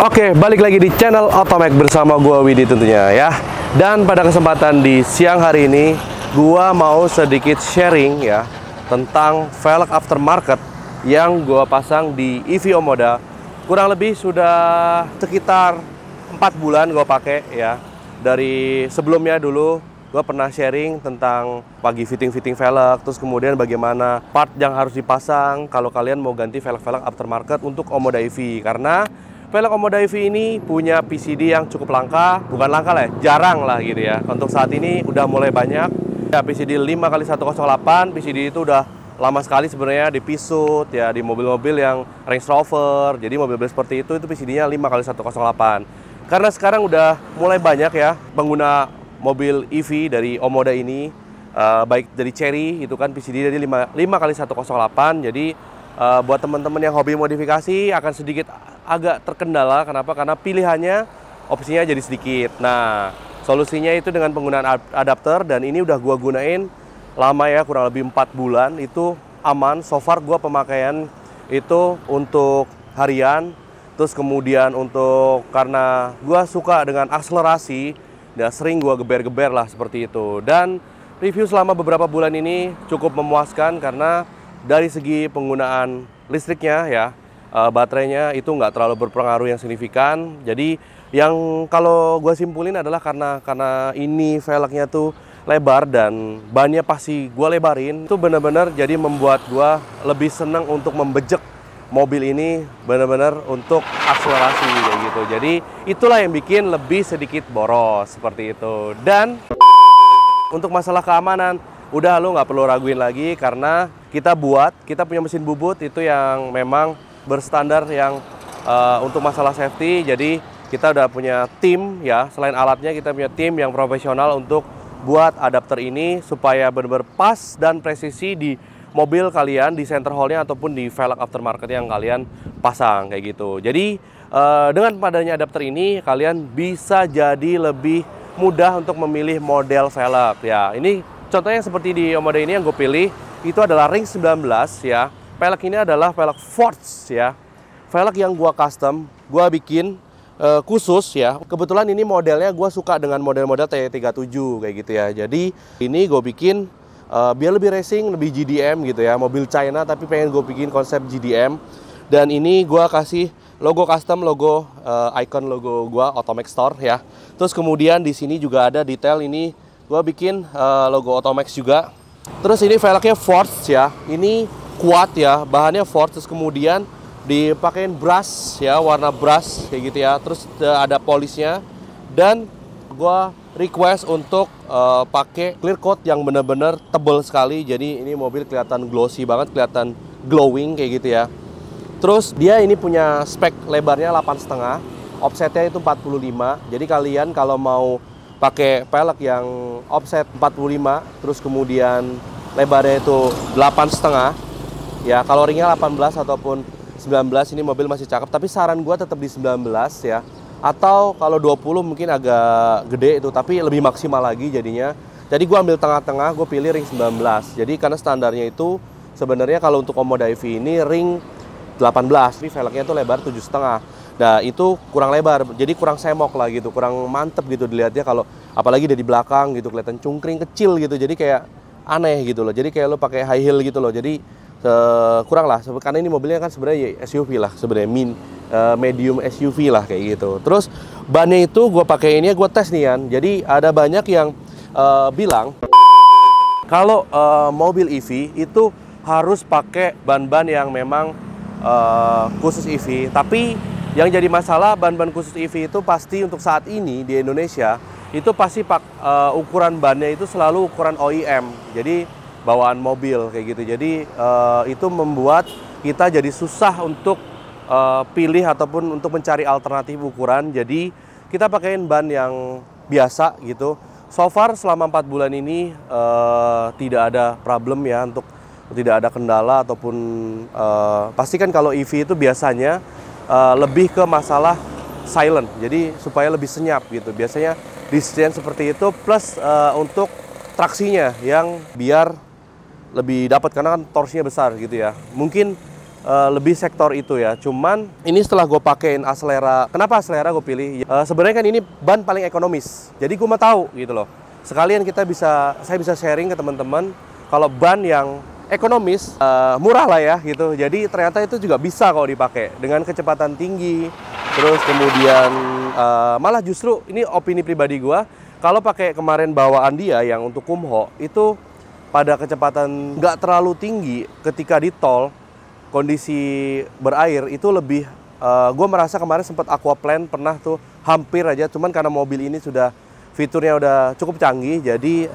Oke, balik lagi di channel Otomek bersama gua Widi tentunya ya. Dan pada kesempatan di siang hari ini, gua mau sedikit sharing ya tentang velg aftermarket yang gua pasang di EV Omoda. Kurang lebih sudah sekitar 4 bulan gua pakai ya. Dari sebelumnya dulu gua pernah sharing tentang pagi fitting velg, terus kemudian bagaimana part yang harus dipasang kalau kalian mau ganti velg-velg aftermarket untuk Omoda EV. Karena velg Omoda EV ini punya PCD yang cukup langka, bukan langka lah, jarang lah gitu ya. Untuk saat ini udah mulai banyak. Ya, PCD 5x108, PCD itu udah lama sekali sebenarnya di Pisut ya, di mobil-mobil yang Range Rover. Jadi mobil-mobil seperti itu PCD-nya 5x108. Karena sekarang udah mulai banyak ya pengguna mobil EV dari Omoda ini, baik dari Chery itu kan PCD dari 5x108. Jadi buat teman-teman yang hobi modifikasi akan sedikit agak terkendala. Kenapa? Karena pilihannya, opsinya jadi sedikit. Nah, solusinya itu dengan penggunaan adapter, dan ini udah gua gunain lama ya, kurang lebih 4 bulan. Itu aman. So far gua pemakaian itu untuk harian. Terus kemudian untuk, karena gua suka dengan akselerasi, dan sering gua geber-geber lah seperti itu. Dan review selama beberapa bulan ini cukup memuaskan karena dari segi penggunaan listriknya ya, baterainya itu nggak terlalu berpengaruh yang signifikan. Jadi yang kalau gue simpulin adalah karena ini velgnya tuh lebar dan bannya pasti gue lebarin, itu benar-benar jadi membuat gue lebih senang untuk membejek mobil ini benar-benar untuk akselerasi kayak gitu. Jadi itulah yang bikin lebih sedikit boros seperti itu. Dan untuk masalah keamanan, udah lo nggak perlu raguin lagi karena kita punya mesin bubut itu yang memang berstandar yang untuk masalah safety. Jadi kita udah punya tim ya, selain alatnya kita punya tim yang profesional untuk buat adapter ini supaya benar-benar pas dan presisi di mobil kalian, di center hole-nya ataupun di velg aftermarket yang kalian pasang kayak gitu. Jadi dengan padanya adapter ini kalian bisa jadi lebih mudah untuk memilih model velg ya. Ini contohnya seperti di Omoda ini yang gue pilih itu adalah Ring 19 ya. Velg ini adalah velg Forged ya. Velg yang gue custom, gue bikin khusus ya. Kebetulan ini modelnya gue suka dengan model-model T37 kayak gitu ya. Jadi ini gue bikin biar lebih racing, lebih GDM gitu ya. Mobil China tapi pengen gue bikin konsep GDM. Dan ini gue kasih logo custom, logo icon logo gue Otomek Store ya. Terus kemudian di sini juga ada detail ini. Gue bikin logo Otomek juga. Terus ini velgnya Forged ya. Ini kuat ya, bahannya Forged. Terus kemudian dipakein brush ya, warna brush kayak gitu ya. Terus ada polishnya. Dan gue request untuk pakai clear coat yang bener-bener tebel sekali. Jadi ini mobil kelihatan glossy banget, kelihatan glowing kayak gitu ya. Terus dia ini punya spek lebarnya 8,5, offsetnya itu 45. Jadi kalian kalau mau pakai velg yang offset 45, terus kemudian lebarnya itu 8,5 ya, kalau ringnya 18 ataupun 19, ini mobil masih cakep. Tapi saran gue tetap di 19 ya, atau kalau 20 mungkin agak gede itu, tapi lebih maksimal lagi jadinya. Jadi gue ambil tengah-tengah, gue pilih ring 19. Jadi karena standarnya itu sebenarnya kalau untuk Omoda EV ini ring 18, ini velgnya itu lebar 7,5. Nah itu kurang lebar, jadi kurang semok lah gitu, kurang mantep gitu dilihatnya. Kalau apalagi dari belakang gitu kelihatan cungkring kecil gitu, jadi kayak aneh gitu loh. Jadi kayak lo pakai high heel gitu loh, jadi kurang lah. Karena ini mobilnya kan sebenarnya SUV lah, sebenarnya medium SUV lah kayak gitu. Terus bannya itu gue pakai ini, gue tes nih kan. Jadi ada banyak yang bilang kalau mobil EV itu harus pakai ban-ban yang memang khusus EV. Tapi yang jadi masalah, ban-ban khusus EV itu pasti untuk saat ini di Indonesia itu pasti ukuran bannya itu selalu ukuran OEM. Jadi bawaan mobil kayak gitu. Jadi itu membuat kita jadi susah untuk pilih ataupun untuk mencari alternatif ukuran. Jadi kita pakaiin ban yang biasa gitu. So far selama 4 bulan ini tidak ada problem ya, untuk tidak ada kendala ataupun pastikan kalau EV itu biasanya lebih ke masalah silent, jadi supaya lebih senyap gitu. Biasanya desain seperti itu, plus untuk traksinya yang biar lebih dapat karena kan torsinya besar gitu ya. Mungkin lebih sektor itu ya. Cuman ini setelah gue pakein Acelera, kenapa Acelera gue pilih? Sebenarnya kan ini ban paling ekonomis. Jadi gue mau tahu gitu loh. Sekalian saya bisa sharing ke teman-teman kalau ban yang ekonomis, murah lah ya gitu. Jadi ternyata itu juga bisa kalau dipakai dengan kecepatan tinggi. Terus kemudian malah justru ini opini pribadi gue, kalau pakai kemarin bawaan dia yang untuk Kumho itu pada kecepatan nggak terlalu tinggi ketika di tol, kondisi berair itu lebih, gue merasa kemarin sempat aquaplane pernah tuh hampir aja, cuman karena mobil ini sudah fiturnya udah cukup canggih, jadi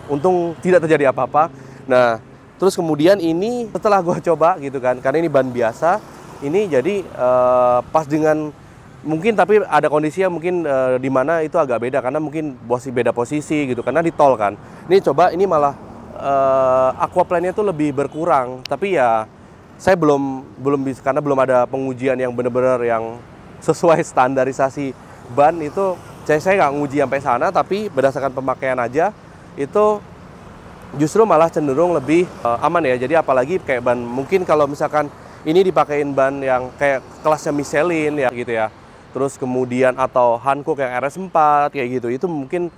untung tidak terjadi apa-apa. Nah, terus kemudian ini setelah gue coba gitu kan, karena ini ban biasa, ini jadi pas dengan mungkin, tapi ada kondisi yang mungkin di mana itu agak beda karena mungkin beda posisi gitu, karena di tol kan. Ini coba ini malah aquaplane-nya tuh lebih berkurang, tapi ya saya belum bisa karena belum ada pengujian yang benar-benar yang sesuai standarisasi ban itu. Saya nggak nguji sampai sana, tapi berdasarkan pemakaian aja itu justru malah cenderung lebih aman ya. Jadi apalagi kayak ban, mungkin kalau misalkan ini dipakein ban yang kayak kelasnya Michelin ya gitu ya, terus kemudian atau Hankook yang RS4 kayak gitu, itu mungkin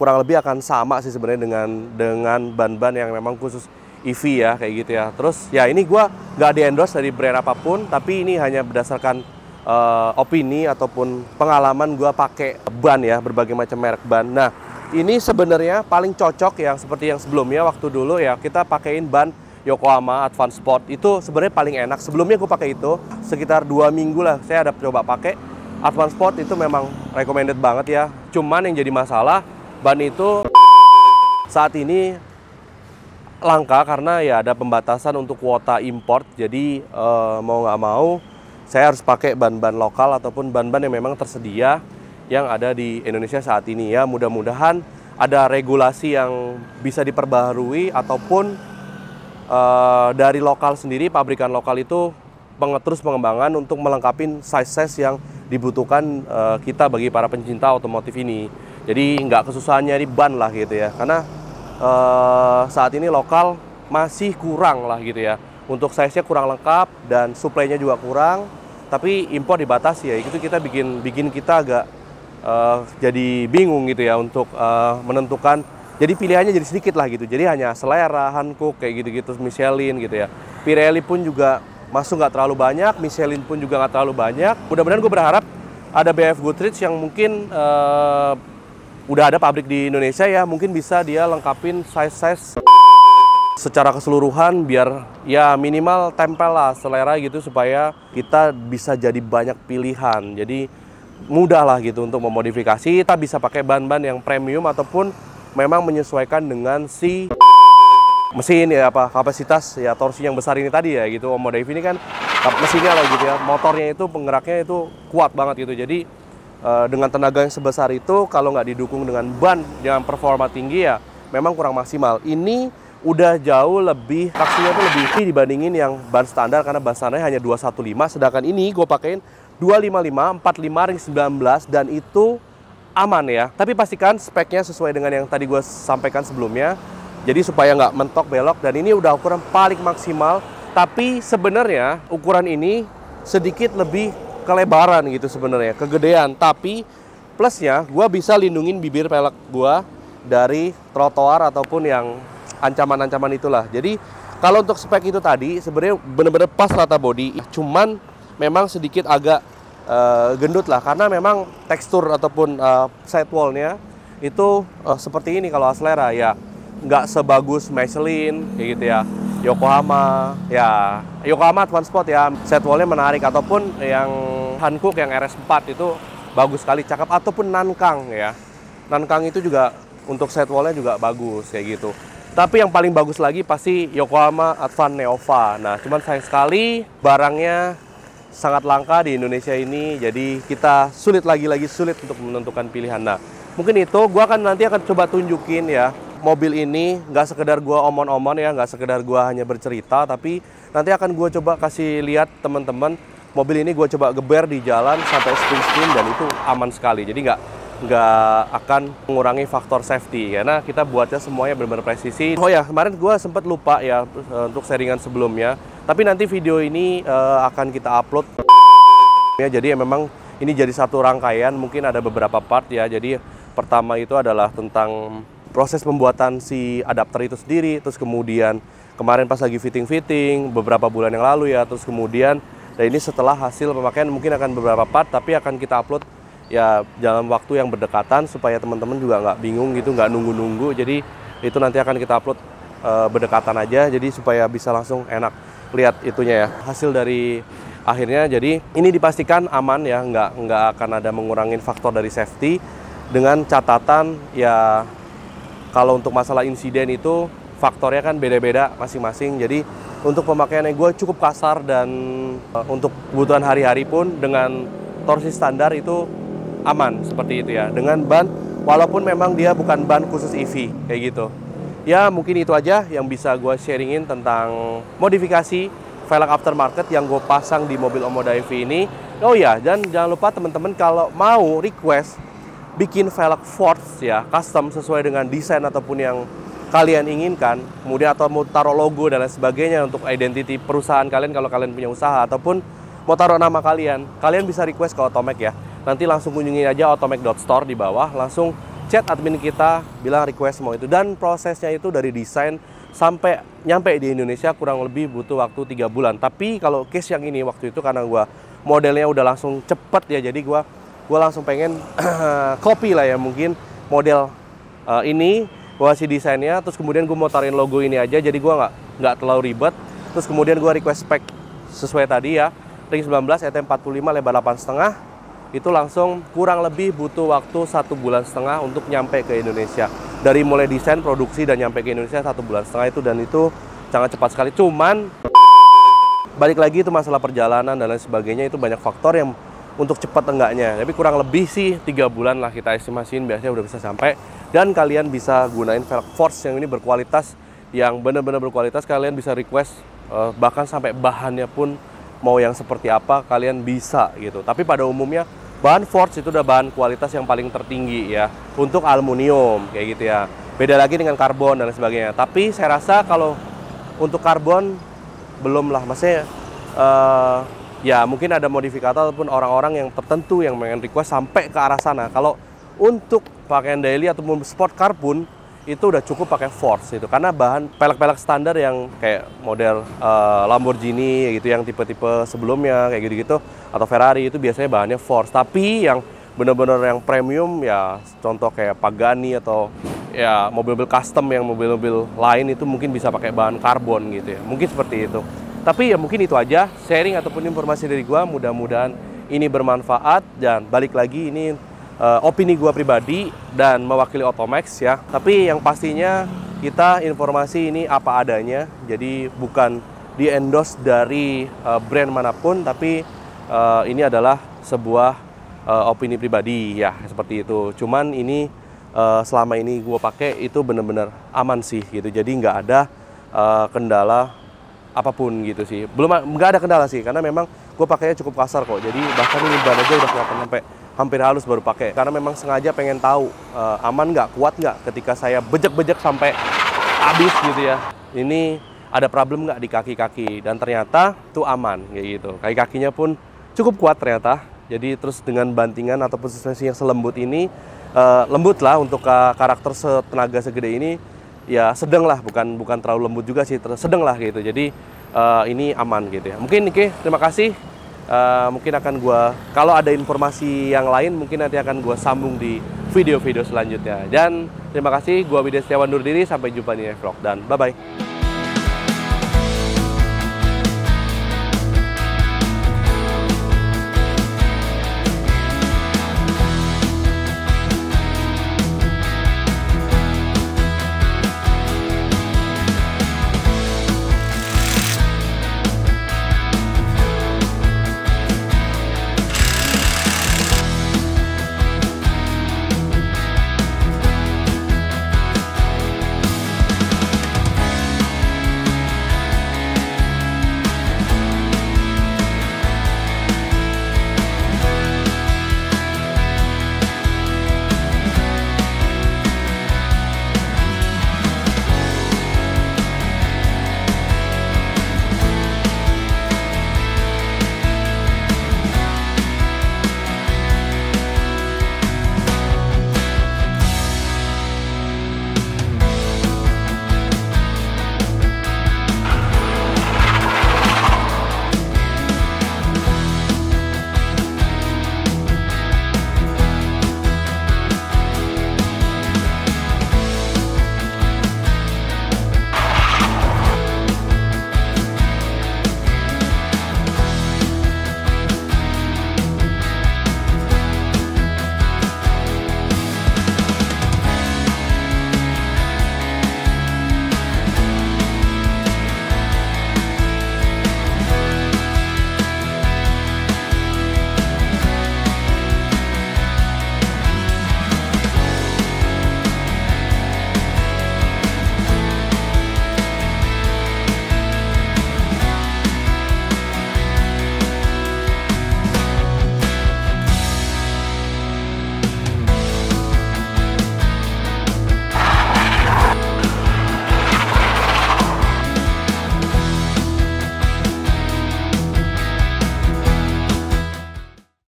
kurang lebih akan sama sih sebenarnya dengan ban-ban yang memang khusus EV ya kayak gitu ya. Terus ya ini gue nggak di-endorse dari brand apapun, tapi ini hanya berdasarkan opini ataupun pengalaman gue pakai ban ya, berbagai macam merek ban. Nah, ini sebenarnya paling cocok yang seperti yang sebelumnya, waktu dulu ya kita pakein ban Yokohama Advance Sport, itu sebenarnya paling enak. Sebelumnya gue pakai itu sekitar 2 minggu lah, saya ada coba pakai Advance Sport, itu memang recommended banget ya. Cuman yang jadi masalah, ban itu saat ini langka karena ya ada pembatasan untuk kuota import. Jadi mau nggak mau saya harus pakai ban-ban lokal ataupun ban-ban yang memang tersedia yang ada di Indonesia saat ini ya. Mudah-mudahan ada regulasi yang bisa diperbaharui ataupun dari lokal sendiri, pabrikan lokal itu terus pengembangan untuk melengkapi size-size yang dibutuhkan kita bagi para pencinta otomotif ini. Jadi nggak kesusahan nyari ban lah gitu ya, karena saat ini lokal masih kurang lah gitu ya. Untuk size-nya kurang lengkap dan suplainya juga kurang, tapi impor dibatasi ya. Itu kita bikin kita agak jadi bingung gitu ya untuk menentukan. Jadi pilihannya jadi sedikit lah gitu. Jadi hanya Acelera, Hankook kayak gitu-gitu, Michelin gitu ya. Pirelli pun juga masuk nggak terlalu banyak, Michelin pun juga nggak terlalu banyak. Mudah-mudahan gue berharap ada BF Goodrich yang mungkin udah ada pabrik di Indonesia ya, mungkin bisa dia lengkapin size-size secara keseluruhan biar ya minimal tempel lah selera gitu, supaya kita bisa jadi banyak pilihan. Jadi mudah lah gitu untuk memodifikasi. Kita bisa pakai ban-ban yang premium ataupun memang menyesuaikan dengan si mesin ya, kapasitas ya torsi yang besar ini tadi ya gitu. Omoda EV ini kan mesinnya lah gitu ya, motornya itu penggeraknya itu kuat banget gitu. Jadi dengan tenaga yang sebesar itu kalau nggak didukung dengan ban dengan performa tinggi ya memang kurang maksimal. Ini udah jauh lebih, traksinya tuh lebih tinggi dibandingin yang ban standar, karena ban standarnya hanya 215, sedangkan ini gue pakein 255, 45 ring 19 dan itu aman ya. Tapi pastikan speknya sesuai dengan yang tadi gue sampaikan sebelumnya, jadi supaya nggak mentok belok. Dan ini udah ukuran paling maksimal, tapi sebenarnya ukuran ini sedikit lebih kelebaran gitu sebenarnya, kegedean. Tapi plusnya gue bisa lindungin bibir pelek gue dari trotoar ataupun yang ancaman-ancaman itulah. Jadi kalau untuk spek itu tadi sebenarnya bener-bener pas rata body, cuman memang sedikit agak gendut lah, karena memang tekstur ataupun sidewall-nya itu seperti ini. Kalau Acelera ya nggak sebagus Michelin kayak gitu ya, Yokohama Advance Sport ya, sidewall-nya menarik, ataupun yang Hankook yang RS4 itu bagus sekali, cakep, ataupun Nankang ya. Nankang itu juga untuk sidewall-nya juga bagus kayak gitu. Tapi yang paling bagus lagi pasti Yokohama Advance Neova. Nah, cuman sayang sekali barangnya sangat langka di Indonesia ini, jadi kita sulit untuk menentukan pilihan. Nah, mungkin itu gua nanti akan coba tunjukin ya mobil ini, nggak sekedar gua omon-omon ya, nggak sekedar gua hanya bercerita, tapi nanti akan gua coba kasih lihat teman-teman mobil ini. Gua coba geber di jalan sampai spin dan itu aman sekali. Jadi nggak akan mengurangi faktor safety karena kita buatnya semuanya benar-benar presisi. Oh ya, kemarin gue sempat lupa ya untuk sharingan sebelumnya, tapi nanti video ini akan kita upload ya. Jadi memang ini jadi satu rangkaian, mungkin ada beberapa part ya. Jadi pertama itu adalah tentang proses pembuatan si adapter itu sendiri, terus kemudian kemarin pas lagi fitting beberapa bulan yang lalu ya, terus kemudian dan ini setelah hasil pemakaian mungkin akan beberapa part, tapi akan kita upload ya dalam waktu yang berdekatan supaya teman-teman juga nggak bingung gitu, nggak nunggu-nunggu. Jadi itu nanti akan kita upload berdekatan aja, jadi supaya bisa langsung enak lihat itunya ya, hasil dari akhirnya. Jadi ini dipastikan aman ya, nggak akan ada mengurangi faktor dari safety, dengan catatan ya kalau untuk masalah insiden itu faktornya kan beda-beda masing-masing. Jadi untuk pemakaiannya gue cukup kasar, dan untuk kebutuhan hari-hari pun dengan torsi standar itu aman seperti itu ya, dengan ban walaupun memang dia bukan ban khusus EV kayak gitu. Ya mungkin itu aja yang bisa gue sharingin tentang modifikasi velg aftermarket yang gue pasang di mobil Omoda EV ini. Oh ya, dan jangan lupa teman-teman kalau mau request bikin velg Force ya, custom sesuai dengan desain ataupun yang kalian inginkan, kemudian atau mau taruh logo dan lain sebagainya untuk identity perusahaan kalian kalau kalian punya usaha, ataupun mau taruh nama kalian, kalian bisa request ke Otomek ya. Nanti langsung kunjungi aja otomek.store di bawah, langsung chat admin kita, bilang request mau itu. Dan prosesnya itu dari desain sampai nyampe di Indonesia kurang lebih butuh waktu 3 bulan. Tapi kalau case yang ini waktu itu karena gua modelnya udah langsung cepet ya, jadi gua langsung pengen copy lah ya mungkin model ini, gua kasih desainnya, terus kemudian gua mau taruhin logo ini aja, jadi gua nggak terlalu ribet. Terus kemudian gua request spek sesuai tadi ya, ring 19 ET45 lebar 8,5, itu langsung kurang lebih butuh waktu 1,5 bulan untuk nyampe ke Indonesia. Dari mulai desain, produksi, dan nyampe ke Indonesia 1,5 bulan itu, dan itu sangat cepat sekali. Cuman balik lagi itu masalah perjalanan dan lain sebagainya, itu banyak faktor yang untuk cepat enggaknya. Tapi kurang lebih sih 3 bulan lah kita estimasiin, biasanya udah bisa sampai. Dan kalian bisa gunain velg Force yang ini berkualitas, yang benar-benar berkualitas. Kalian bisa request bahkan sampai bahannya pun mau yang seperti apa kalian bisa gitu. Tapi pada umumnya bahan Force itu udah bahan kualitas yang paling tertinggi ya untuk aluminium kayak gitu ya. Beda lagi dengan karbon dan lain sebagainya. Tapi saya rasa kalau untuk karbon belum lah, maksudnya ya mungkin ada modifikator ataupun orang-orang yang tertentu yang pengen request sampai ke arah sana. Kalau untuk pakaian daily ataupun sport car pun itu udah cukup pakai Force itu, karena bahan pelek-pelek standar yang kayak model Lamborghini gitu, yang tipe-tipe sebelumnya kayak gitu-gitu, atau Ferrari itu biasanya bahannya Force. Tapi yang bener-bener yang premium ya, contoh kayak Pagani atau ya mobil-mobil custom yang mobil-mobil lain itu mungkin bisa pakai bahan karbon gitu ya, mungkin seperti itu. Tapi ya mungkin itu aja sharing ataupun informasi dari gua, mudah-mudahan ini bermanfaat. Dan balik lagi ini opini gua pribadi dan mewakili Otomax ya. Tapi yang pastinya kita informasi ini apa adanya, jadi bukan di endorse dari brand manapun, tapi ini adalah sebuah opini pribadi ya, seperti itu. Cuman ini selama ini gua pakai itu bener-bener aman sih gitu, jadi nggak ada kendala apapun gitu sih. Nggak ada kendala sih, karena memang gue pakainya cukup kasar kok. Jadi bahkan ini ban aja udah kelihatan sampai hampir halus baru pakai, karena memang sengaja pengen tahu aman nggak, kuat nggak ketika saya bejek-bejek sampai habis gitu ya. Ini ada problem nggak di kaki-kaki, dan ternyata itu aman kayak gitu. Kaki-kakinya pun cukup kuat ternyata. Jadi terus dengan bantingan ataupun suspensi yang selembut ini, lembut lah untuk karakter setenaga segede ini. Ya sedang lah, bukan terlalu lembut juga sih, sedang lah gitu. Jadi ini aman gitu ya. Mungkin Nike, terima kasih. Mungkin akan kalau ada informasi yang lain mungkin nanti akan gue sambung di video-video selanjutnya. Dan terima kasih, gue Widya Setiawan undur diri, sampai jumpa di next vlog, dan bye-bye.